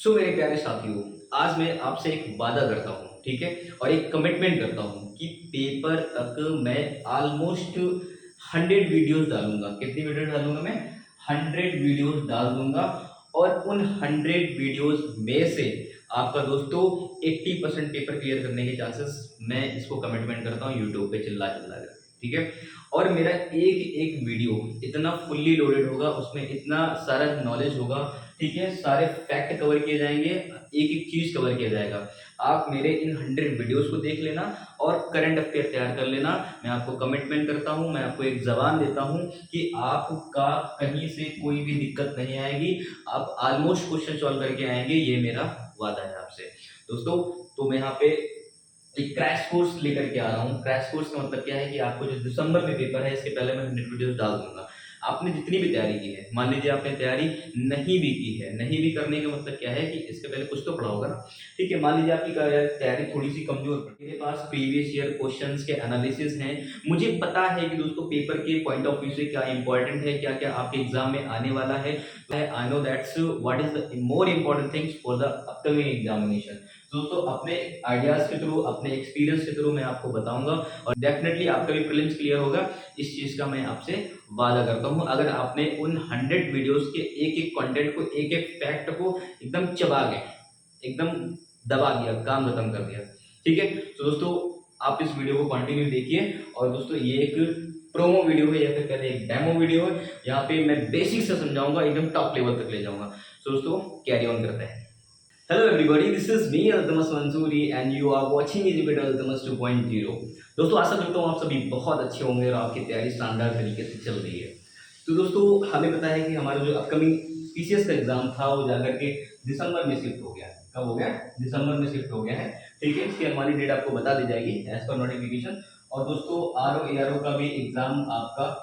सो मेरे प्यारे साथियों, आज मैं आपसे एक वादा करता हूँ, ठीक है, और एक कमिटमेंट करता हूँ कि पेपर तक मैं ऑलमोस्ट 100 वीडियोस डालूंगा। कितनी वीडियो डालूंगा मैं? 100 वीडियोस डाल दूंगा। और उन 100 वीडियोस में से आपका दोस्तों 80% पेपर क्लियर करने के चांसेस, मैं इसको कमिटमेंट करता हूँ यूट्यूब पे चिल्ला चिल्ला कर, ठीक है। और मेरा एक एक वीडियो इतना फुल्ली लोडेड होगा, उसमें इतना सारा नॉलेज होगा, ठीक है, सारे फैक्ट कवर किए जाएंगे, एक एक चीज कवर किया जाएगा। आप मेरे इन 100 वीडियोस को देख लेना और करंट अफेयर तैयार कर लेना। मैं आपको कमिटमेंट करता हूं, मैं आपको एक जबान देता हूं कि आपका कहीं से कोई भी दिक्कत नहीं आएगी। आप ऑलमोस्ट क्वेश्चन सॉल्व करके आएंगे, ये मेरा वादा है आपसे दोस्तों। तो मैं यहाँ पे एक क्रैश कोर्स लेकर के आ रहा हूँ। क्रैश कोर्स का मतलब क्या है कि आपको जो दिसंबर में पेपर है, इसके पहले मैं 100 वीडियोस डाल दूंगा। आपने जितनी भी तैयारी की है, मान लीजिए आपने तैयारी नहीं भी की है, नहीं भी करने का मतलब क्या है कि इसके पहले कुछ तो पढ़ा होगा ना, ठीक है। मान लीजिए आपकी तैयारी थोड़ी सी कमजोर पड़ी, मेरे पास प्रीवियस ईयर क्वेश्चंस के एनालिसिस हैं। मुझे पता है कि दोस्तों पेपर के पॉइंट ऑफ व्यू से क्या इंपॉर्टेंट है, क्या क्या आपके एग्जाम में आने वाला है। I know that's what is the more important things for the upcoming examination. दोस्तों अपने आइडियाज के थ्रू, अपने एक्सपीरियंस के थ्रू मैं आपको बताऊंगा और डेफिनेटली आपका भी प्रीलिम्स क्लियर होगा। इस चीज का मैं आपसे वादा करता हूं। अगर आपने उन 100 वीडियोस के एक एक कंटेंट को, एक एक फैक्ट को एकदम चबा के, एकदम दबा दिया, काम खत्म कर दिया, ठीक है। तो दोस्तों आप इस वीडियो को कंटिन्यू देखिए। और दोस्तों ये एक प्रोमो वीडियो है या फिर कहते हैं एक डेमो वीडियो है। यहाँ पे मैं बेसिक से समझाऊंगा, एकदम टॉप लेवल तक ले जाऊंगा। तो दोस्तों कैरी ऑन करते हैं। Hello everybody, this is me Altamas Mansoori and you are watching Easybit Altamas 2.0। दोस्तों आशा करता हूँ आप सभी बहुत अच्छे होंगे और आपकी तैयारी शानदार तरीके से चल रही है। तो दोस्तों हमें पता है कि हमारा जो अपकमिंग पीसीएस का एग्जाम था वो जाकर के दिसंबर में शिफ्ट हो गया। कब हो गया? दिसंबर में शिफ्ट हो गया है, ठीक है। इसकी हमारी डेट आपको बता दी जाएगी एज पर नोटिफिकेशन। और दोस्तों आरओ का भी एग्जाम आपका,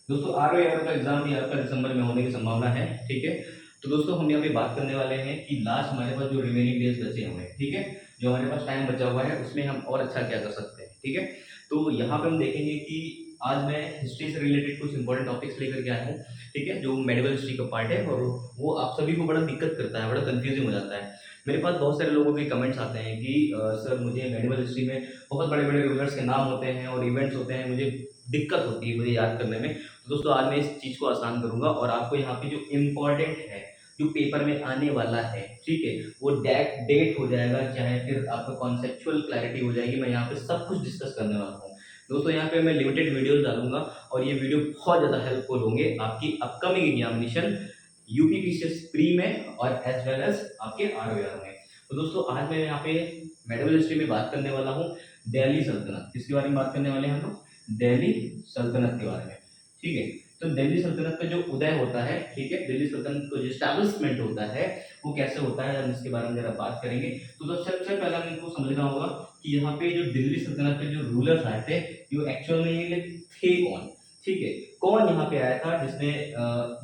दोस्तों आरओ का एग्जाम भी आपका दिसंबर में होने की संभावना है, ठीक है। तो दोस्तों हम यहाँ पे बात करने वाले हैं कि लास्ट हमारे पास जो रिमेनिंग डेज बचे हुए हैं, ठीक है, जो हमारे पास टाइम बचा हुआ है उसमें हम और अच्छा क्या कर सकते हैं, ठीक है। तो यहाँ पे हम देखेंगे कि आज मैं हिस्ट्री से रिलेटेड कुछ इंपॉर्टेंट टॉपिक्स लेकर के आया हूँ, ठीक है, जो मेडिवल हिस्ट्री का पार्ट है और वो आप सभी को बड़ा दिक्कत करता है, बड़ा कंफ्यूजिंग हो जाता है। मेरे पास बहुत सारे लोगों के कमेंट्स आते हैं कि सर मुझे मेडिवल हिस्ट्री में बहुत बड़े बड़े रूलर्स के नाम होते हैं और इवेंट्स होते हैं, मुझे दिक्कत होती है मुझे याद करने में। तो दोस्तों आज मैं इस चीज़ को आसान करूंगा और आपको यहाँ पे जो इम्पोर्टेंट है, जो पेपर में आने वाला है, ठीक है, वो डेट हो जाएगा, चाहे फिर आपका कॉन्सेप्चुअल क्लैरिटी हो जाएगी। मैं यहाँ पे सब कुछ डिस्कस करने वाला हूँ दोस्तों। यहाँ पे मैं लिमिटेड वीडियोस डालूंगा और ये वीडियो बहुत ज़्यादा हेल्पफुल होंगे आपकी अपकमिंग एग्जामिनेशन यूपीपीसीएस प्री में और एज वेल एज आपके आरओआर में। तो दोस्तों आज मैं यहाँ पे मेडिवल हिस्ट्री में बात करने वाला हूँ दिल्ली सल्तनत। किसके बारे में बात करने वाले हैं हम लोग? दिल्ली सल्तनत के बारे में, ठीक है। तो दिल्ली सल्तनत का जो उदय होता है, ठीक है, दिल्ली सल्तनत का जो एस्टैब्लिशमेंट होता है वो कैसे होता है, हम इसके बारे में जरा बात करेंगे। तो सबसे पहले हमको समझना होगा कि यहाँ पे जो दिल्ली सल्तनत के जो रूलर्स आए थे वो एक्चुअल में थे कौन, ठीक है। कौन यहाँ पे आया था जिसने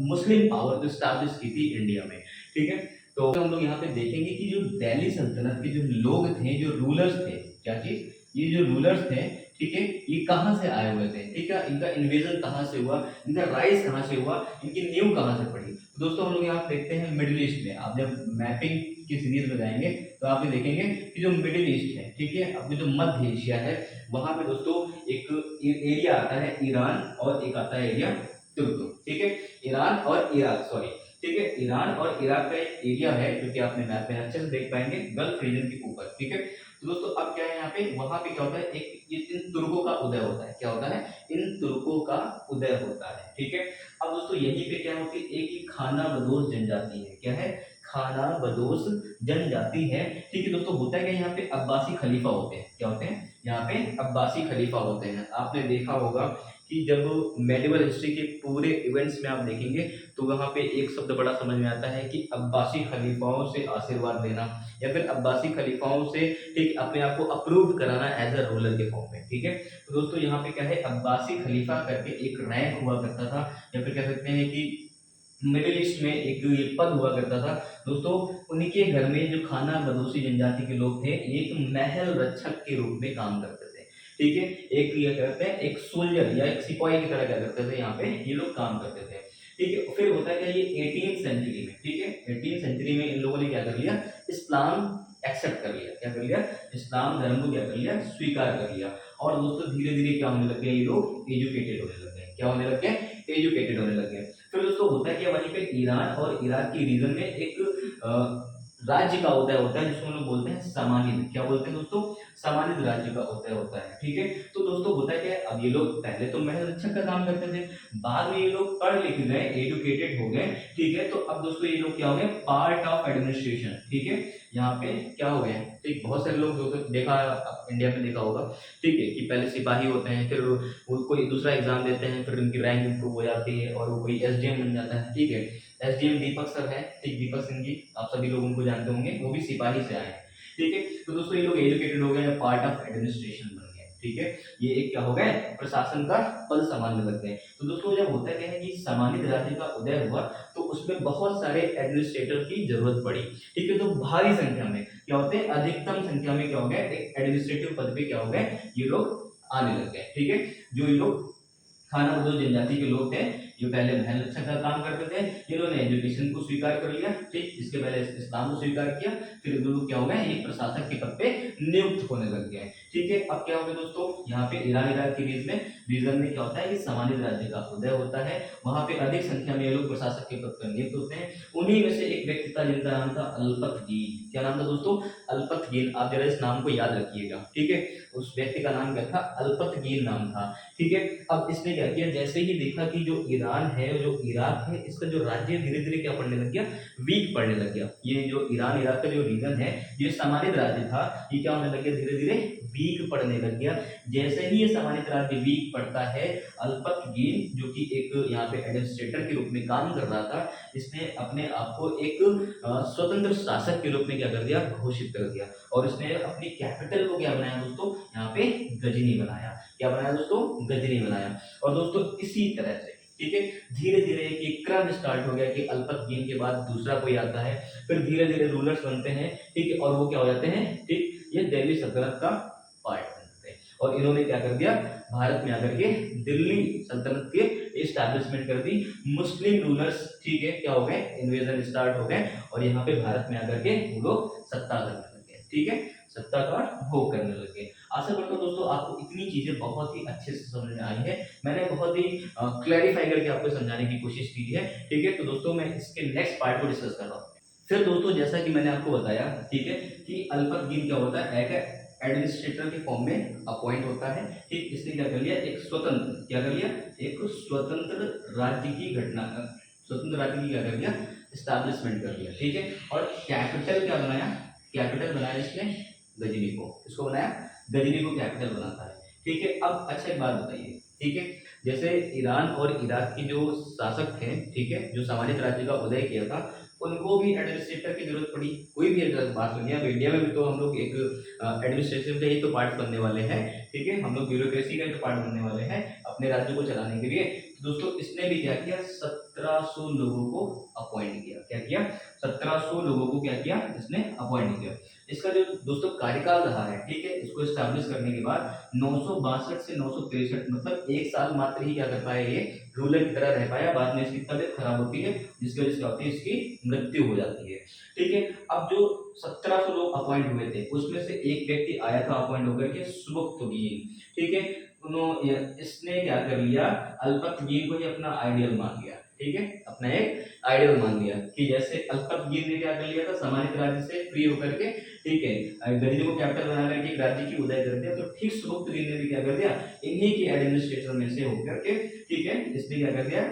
मुस्लिम पावर को एस्टैब्लिश की थी इंडिया में, ठीक है। तो हम लोग यहाँ पे देखेंगे कि जो दिल्ली सल्तनत के जो लोग थे, जो रूलर्स थे, क्या चीज, ये जो रूलर्स थे, ठीक है, ये कहाँ से आए हुए थे, ठीक है, इनका इन्वेजन कहाँ से हुआ, इनका राइज कहाँ से हुआ, इनकी नींव कहाँ से पड़ी। तो दोस्तों हम लोग यहाँ देखते हैं मिडिल ईस्ट में। आप जब मैपिंग की सीरीज में जाएंगे तो आप ये देखेंगे कि जो मिडिल ईस्ट है, ठीक है, अपने जो मध्य एशिया है, वहां पे दोस्तों एक एरिया आता है ईरान और एक आता है एरिया तुर्क, ठीक है, ईरान और इराक, सॉरी, ठीक है, ईरान और इराक का एक एरिया है जो कि आपने मैप में अच्छे से देख पाएंगे गल्फ रीजन के ऊपर, ठीक है। तो दोस्तों अब क्या है यहाँ पे, वहां पे क्या होता है, एक इन तुर्कों का उदय होता है। क्या होता है? इन तुर्कों का उदय होता है, ठीक है। अब दोस्तों यहीं पे क्या होती है, एक ही खाना बदोश जनजाति है। क्या है? खाना बदोश जनजाति है, ठीक है। दोस्तों होता है क्या, यहाँ पे अब्बासी खलीफा होते हैं। क्या होते हैं? यहाँ पे अब्बासी खलीफा होते हैं। आपने देखा होगा कि जब मेडिवल हिस्ट्री के पूरे इवेंट्स में आप देखेंगे तो वहाँ पे एक शब्द बड़ा समझ में आता है कि अब्बासी खलीफाओं से आशीर्वाद लेना या फिर अब्बासी खलीफाओं से ठीक अपने आप को अप्रूव कराना एज अ रूलर के फॉर्म में, ठीक है। तो दोस्तों यहाँ पे क्या है, अब्बासी खलीफा करके एक रैंक हुआ करता था या फिर कह सकते हैं कि मिडिल ईस्ट में एक ये पद हुआ करता था दोस्तों। उनके घर में जो खाना बदोशी जनजाति के लोग थे, एक महल रक्षक के रूप में काम करते थे, ठीक है। एक ये करते हैं, एक सोल्जर या एक सिपाही की तरह क्या करते थे, यहाँ पे ये लोग काम करते थे, ठीक है। फिर होता है क्या, ये 18th सेंचुरी में, ठीक है, 15वीं सेंचुरी में इन लोगों ने क्या कर लिया, इस्लाम एक्सेप्ट कर लिया। क्या कर लिया, इस्लाम धर्म को क्या कर लिया, स्वीकार कर लिया। और दोस्तों धीरे धीरे क्या होने लग गए, ये लोग एजुकेटेड होने लग गए। क्या होने लग गए, एजुकेटेड होने लग गए। फिर दोस्तों होता है क्या, वहीं पे ईरान और इराक के रीजन में एक राज्य का उदय होता है जिसको हम लोग बोलते हैं सामानिद। क्या बोलते हैं दोस्तों, सामानिद राज्य का उदय होता है। ठीक है, तो दोस्तों होता है क्या, अब ये लोग पहले तो महल रक्षक का काम करते थे, बाद में ये लोग पढ़ लिख गए, एजुकेटेड हो गए। ठीक है, तो अब दोस्तों ये लोग क्या हो गए, पार्ट ऑफ एडमिनिस्ट्रेशन। ठीक है, यहाँ पे क्या हो गए, ठीक, बहुत सारे लोग जो देखा इंडिया में देखा होगा, ठीक है, कि पहले सिपाही होते हैं, फिर वो कोई दूसरा एग्जाम देते हैं, फिर उनकी रैंक इंप्रूव हो जाती है और वो कोई एसडीएम बन जाता है। ठीक है, एसडीएम दीपक सर है, ठीक, दीपक सिंह जी, आप सभी लोग उनको जानते होंगे, वो भी सिपाही से आए हैं। ठीक है, तो दोस्तों ये लोग एजुकेटेड हो गए, पार्ट ऑफ एडमिनिस्ट्रेशन बन गए। ठीक है, ये एक क्या हो गए, प्रशासन का पद संभालने लग गए। तो दोस्तों जब होता क्या है कि सामान्य राज्य का उदय हुआ तो उसमें बहुत सारे एडमिनिस्ट्रेटर की जरूरत पड़ी। ठीक है, तो भारी संख्या में क्या होते हैं, अधिकतम संख्या में क्या हो गए, एक एडमिनिस्ट्रेटिव पद पे क्या हो गए, ये लोग आने लग गए। ठीक है, जो ये लोग खाना बदोच जनजाति के लोग थे, जो पहले महल रक्षक का काम करते थे, जिन्होंने एजुकेशन को स्वीकार कर लिया। ठीक, इसके पहले इस्लाम को स्वीकार किया, फिर ये लोग क्या हो गए, एक प्रशासक के पद पे नियुक्त होने लग गए। ठीक है, अब क्या हो गया दोस्तों, यहाँ पे ईरान इराक के रीजन में क्या होता है कि सामान्य राज्य का उदय होता है, वहां पे अधिक संख्या में ये लोग प्रशासक के पद पर नियुक्त होते हैं। उन्हीं में से एक व्यक्ति था जिनका नाम था अल्पतगीन। क्या नाम था दोस्तों, अल्पतगीन। आप जरा इस नाम को याद रखिएगा। ठीक है, उस व्यक्ति का नाम क्या था, अल्पतगीन नाम था। ठीक है, अब इसने क्या किया, जैसे ही देखा कि जो ईरान है, जो इराक है, इसका जो राज्य धीरे धीरे क्या पड़ने लग गया, वीक पड़ने लग गया। ये जो ईरान इराक का जो रीजन है, ये सामान्य राज्य था, ये क्या होने लग गया, धीरे धीरे वीक पड़ने लग गया। जैसे ही ये सामान्य राज्य वीक पड़ता है, अल्पतगीन जो कि एक यहाँ पे एडमिनिस्ट्रेटर के रूप में काम कर रहा था, इसने अपने आप को एक स्वतंत्र शासक के रूप में क्या कर दिया, घोषित कर दिया। और इसने अपनी कैपिटल को क्या बनाया दोस्तों, यहाँ पे गजनी बनाया। क्या बनाया दोस्तों, गजनी बनाया। और दोस्तों इसी तरह से, ठीक है, धीरे धीरे एक क्रम स्टार्ट हो गया कि अल्पतगीन के बाद दूसरा कोई आता है, फिर धीरे धीरे रूलर्स बनते हैं। ठीक है, और वो क्या हो जाते हैं, ठीक, ये दिल्ली सल्तनत का पार्ट बनते हैं। और इन्होंने क्या कर दिया, भारत में आकर के दिल्ली सल्तनत के इस्टेब्लिशमेंट कर दी। मुस्लिम रूलर्स, ठीक है, क्या हो गए, इन्वेजन स्टार्ट हो गए और यहाँ पे भारत में आकर के वो लोग सत्ता करने लगे। ठीक है, सत्ता का भोग करने लगे। आशा करता हूँ दोस्तों आपको इतनी चीजें बहुत ही अच्छे से समझ में आई है। मैंने बहुत ही क्लैरिफाई करके आपको समझाने की कोशिश की है। ठीक है, तो दोस्तों मैं इसके नेक्स्ट पार्ट को डिस्कस कर रहा हूँ। फिर दोस्तों जैसा कि मैंने आपको बताया, ठीक है, कि अल्पतगीन क्या होता है, एक एडमिनिस्ट्रेटर के फॉर्म में अपॉइंट होता है। ठीक, इसने क्या कर लिया, एक स्वतंत्र, क्या कर लिया, एक स्वतंत्र राज्य की घटना, स्वतंत्र राज्य की क्या कर लिया, स्टैब्लिशमेंट कर लिया। ठीक है, और कैपिटल क्या बनाया, कैपिटल बनाया इसने गजनी को, इसको बनाया गजनी को कैपिटल बनाता है। ठीक है, अब अच्छा एक बात बताइए, ठीक है, जैसे ईरान और इराक के जो शासक थे, ठीक है, जो सामान्य राज्य का उदय किया था, उनको भी एडमिनिस्ट्रेटर की जरूरत पड़ी। कोई भी अगर बात सुनिए, अब इंडिया में भी तो हम लोग एक एडमिनिस्ट्रेशन का ही तो पार्ट बनने वाले हैं। ठीक है, हम लोग ब्यूरोक्रेसी का ही तो पार्ट बनने वाले हैं अपने राज्य को चलाने के लिए। तो दोस्तों इसने भी क्या किया, 1700 लोगों को अपॉइंट किया। क्या किया, 1700 लोगों को क्या किया, इसने अपॉइंट किया। इसका जो दोस्तों कार्यकाल रहा है, ठीक है, इसको स्टैब्लिश करने के बाद 962 से 963, मतलब एक साल मात्र ही क्या कर पाया, ये रूलर की तरह रह पाया। बाद में इसकी तबीयत खराब होती है, जिसकी वजह से क्या होती है, इसकी मृत्यु हो जाती है। ठीक है, अब जो 1700 लोग अपॉइंट हुए थे, उसमें से एक व्यक्ति आया था अपॉइंट होकर के, सुबुक्तगीन। ठीक है, इसने क्या कर लिया, अल्पतगीन को ही अपना आइडियल मान लिया। ठीक है, अपना एक आइडियल मान लिया कि जैसे अल्पतगीन ने क्या कर लिया था, सामान्य राज्य से फ्री होकर के, ठीक है, गजनी को कैपिटल बना करके एक राज्य की उदय कर दिया। तो ठीक सुबुक्तगीन ने भी क्या कर दिया, इन्हीं के एडमिनिस्ट्रेशन में से होकर के, ठीक है, इसने क्या कर दिया,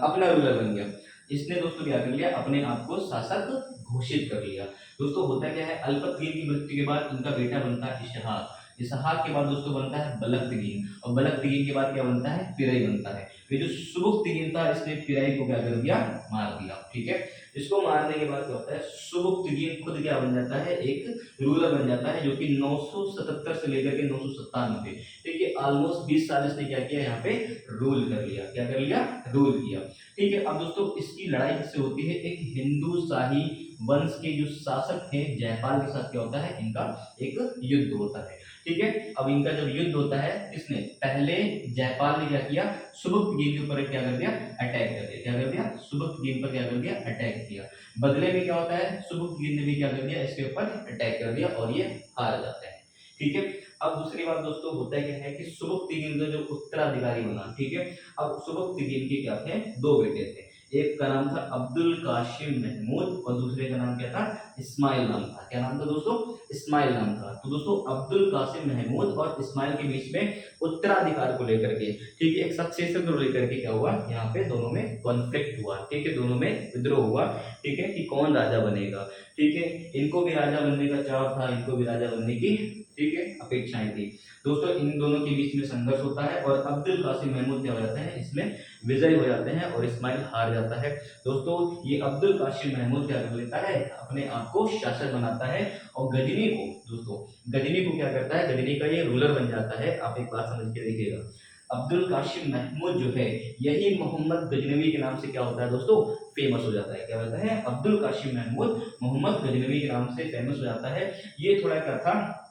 अपना रूलर बन गया। इसने दोस्तों क्या कर लिया, अपने आप को शासक घोषित कर लिया। दोस्तों होता क्या है, अल्पतगीन की मृत्यु के बाद इनका बेटा बनता है इसहाक। इसहाक के बाद दोस्तों बनता है बलक्तगीन, और बलक्तगीन के बाद क्या बनता है, फिराई बनता है। ये जो सुबुक्तगीन था, इसने फिराई को क्या कर दिया, मार दिया। ठीक है, इसको मारने के बाद क्या होता है, सुबुक्तगीन खुद क्या बन जाता है, एक रूलर बन जाता है, जो कि 977 से लेकर के 997, ठीक है, ऑलमोस्ट 20 साल इसने क्या किया, यहाँ पे रूल कर लिया। क्या कर लिया, रूल किया। ठीक है, अब दोस्तों इसकी लड़ाई किससे होती है, एक हिंदू शाही वंश के जो शासक हैं जयपाल के साथ क्या होता है, इनका एक युद्ध होता है। ठीक है, अब इनका जब युद्ध होता है, किसने, पहले जयपाल ने क्या किया, सुबुक्तगीन के ऊपर क्या कर दिया, अटैक कर दिया। क्या कर दिया, सुबुक्तगीन पर क्या कर दिया, अटैक किया। बदले में क्या होता है, सुबुक्तगिन ने भी क्या कर दिया, इसके ऊपर अटैक कर दिया और ये हार जाते हैं। ठीक है। अब दूसरी बात दोस्तों होता क्या है कि सुबुक्तगिन का जो उत्तराधिकारी बना, ठीक है। अब सुबुक्तगिन के क्या थे, दो बेटे थे। एक का नाम था अब्दुल काशिम महमूद और दूसरे का नाम क्या था, इस्माइल नाम था। क्या नाम था दोस्तों, इस्माइल नाम था। तो दोस्तों अब्दुल कासिम महमूद और इस्माइल के बीच में उत्तराधिकार को लेकर के, ठीक है, एक सक्सेसर को लेकर के क्या हुआ, यहाँ पे दोनों में कॉन्फ्लिक्ट हुआ। ठीक है, दोनों में विद्रोह हुआ। ठीक है, कि कौन राजा बनेगा। ठीक है, इनको भी राजा बनने का चाव था, इनको भी राजा बनने की, ठीक है, अपेक्षाएं थी। दोस्तों इन दोनों के बीच में संघर्ष होता है और अब्दुल कासिम महमूद क्या हो जाते हैं, इसमें विजयी हो जाते हैं और इस्माइल हार जाता है। दोस्तों ये अब्दुल कासिम महमूद क्या कर लेता है, अपने आप को शासक बनाता है और गजनी को, दोस्तों गजनी को क्या करता है, गजनी का ये रूलर बन जाता है। आप एक बात समझ के देखिएगा, अब्दुल कासिम महमूद जो है यही मोहम्मद गजनवी के नाम से क्या होता है दोस्तों, फेमस हो जाता है। क्या होता है, अब्दुल कासिम महमूद मोहम्मद गजनवी के नाम से फेमस हो जाता है। ये थोड़ा क्या था,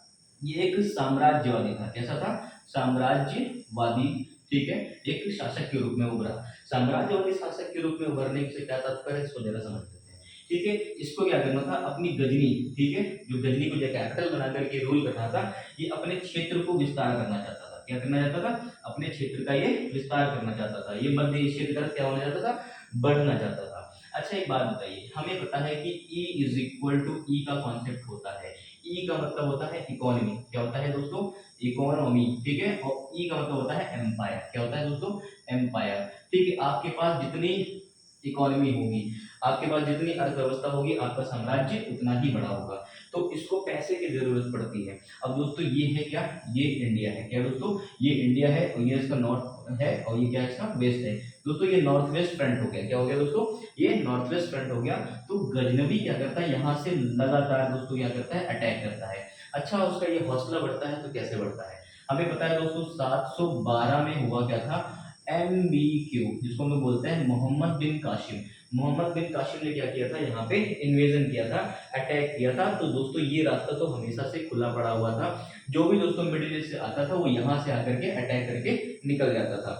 ये एक साम्राज्यवादी था। कैसा था, साम्राज्यवादी। ठीक है, एक शासक के रूप में उभरा। साम्राज्यवादी शासक के रूप में उभरने से क्या तात्पर्य है, इसको जरा समझ लेते हैं। ठीक है, इसको क्या करना था, अपनी गजनी, ठीक है, जो गजनी को जो कैपिटल बना करके रूल करना था, ये अपने क्षेत्र को विस्तार करना चाहता था। क्या करना चाहता था, अपने क्षेत्र का ये विस्तार करना चाहता था। ये मध्य एशिया की तरफ क्या होना चाहता था, बढ़ना चाहता था। अच्छा एक बात बताइए, हमें पता है कि E इज इक्वल टू ई का कॉन्सेप्ट होता है। ई का मतलब होता है इकोनॉमी। क्या होता है दोस्तों, इकोनॉमी। ठीक है, और ई का मतलब होता है एम्पायर। क्या होता है दोस्तों, एम्पायर। ठीक है, आपके पास जितनी इकोनॉमी होगी, आपके पास जितनी अर्थव्यवस्था होगी, आपका साम्राज्य उतना ही बड़ा होगा। तो इसको पैसे की जरूरत पड़ती है। अब दोस्तों ये है क्या, ये इंडिया है। क्या दोस्तों, ये इंडिया है और ये इसका नॉर्थ है और ये क्या है, इसका वेस्ट है। दोस्तों ये नॉर्थ वेस्ट फ्रंट हो गया। क्या हो गया दोस्तों, ये नॉर्थ वेस्ट फ्रंट हो गया। तो गजनवी क्या करता है, यहाँ से लगातार दोस्तों क्या करता है, अटैक करता है। अच्छा उसका ये हौसला बढ़ता है तो कैसे बढ़ता है, हमें पता है दोस्तों 712 में हुआ क्या था, MBQ, जिसको हम लोग बोलते हैं मोहम्मद बिन कासिम। मोहम्मद बिन कासिम ने क्या किया था, यहाँ पे इन्वेजन किया था, अटैक किया था। तो दोस्तों ये रास्ता तो हमेशा से खुला पड़ा हुआ था। जो भी दोस्तों मिडिल ईस्ट से आता था वो यहाँ से आकर के अटैक करके निकल जाता था।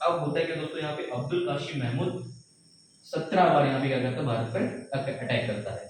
अब होता है कि दोस्तों यहाँ पे अब्दुल कासिम महमूद 17 बार यहाँ पे क्या करता है, भारत पर अटैक करता है।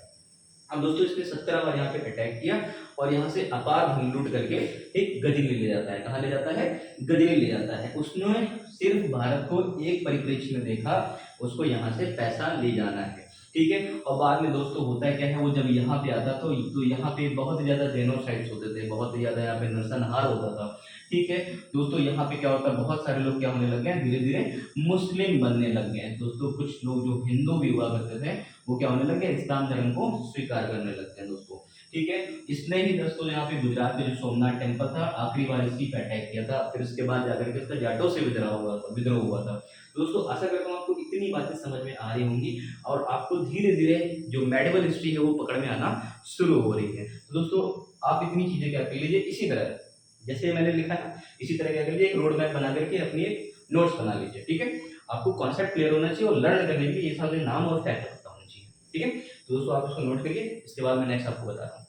अब दोस्तों इसने 17 बार यहाँ पे अटैक किया और यहाँ से अपार धन लूट करके एक गजनी ले जाता है। कहाँ ले जाता है, गजनी ले जाता है। उसने सिर्फ भारत को एक परिप्रेक्ष्य में देखा, उसको यहाँ से पैसा ले जाना है। ठीक है, और बाद में दोस्तों होता है क्या है, वो जब यहाँ पे आता तो यहाँ पे बहुत ज्यादा जेनोसाइड्स होते थे, बहुत ज्यादा यहाँ पे नरसंहार होता था। ठीक है दोस्तों, यहाँ पे क्या होता है, बहुत सारे लोग क्या होने लग गए, धीरे धीरे मुस्लिम बनने लग गए दोस्तों। कुछ लोग जो हिंदू भी हुआ करते थे वो क्या होने लगे, इस्लाम धर्म को स्वीकार करने लगते हैं दोस्तों। ठीक है, इसने ही दोस्तों यहाँ पे गुजरात में जो सोमनाथ टेम्पल था, आखिरी बार इसी पे अटैक किया था। फिर उसके बाद जाकर के इसका जाटों से विद्रोह हुआ था। दोस्तों आशा करता हूँ आपको इतनी बातें समझ में आ रही होंगी और आपको धीरे धीरे जो मेडिवल हिस्ट्री है वो पकड़ में आना शुरू हो रही है। तो दोस्तों आप इतनी चीजें क्या कर लीजिए, इसी तरह जैसे मैंने लिखा है इसी तरह क्या कर लीजिए, एक रोड मैप बना करके अपनी एक नोट्स बना लीजिए। ठीक है, आपको कॉन्सेप्ट क्लियर होना चाहिए और लर्न करने के लिए ये सारे नाम और फैक्ट पता होना चाहिए। ठीक है, तो दोस्तों आप इसको नोट करिए, इसके बाद मैं नेक्स्ट आपको बता रहा हूँ।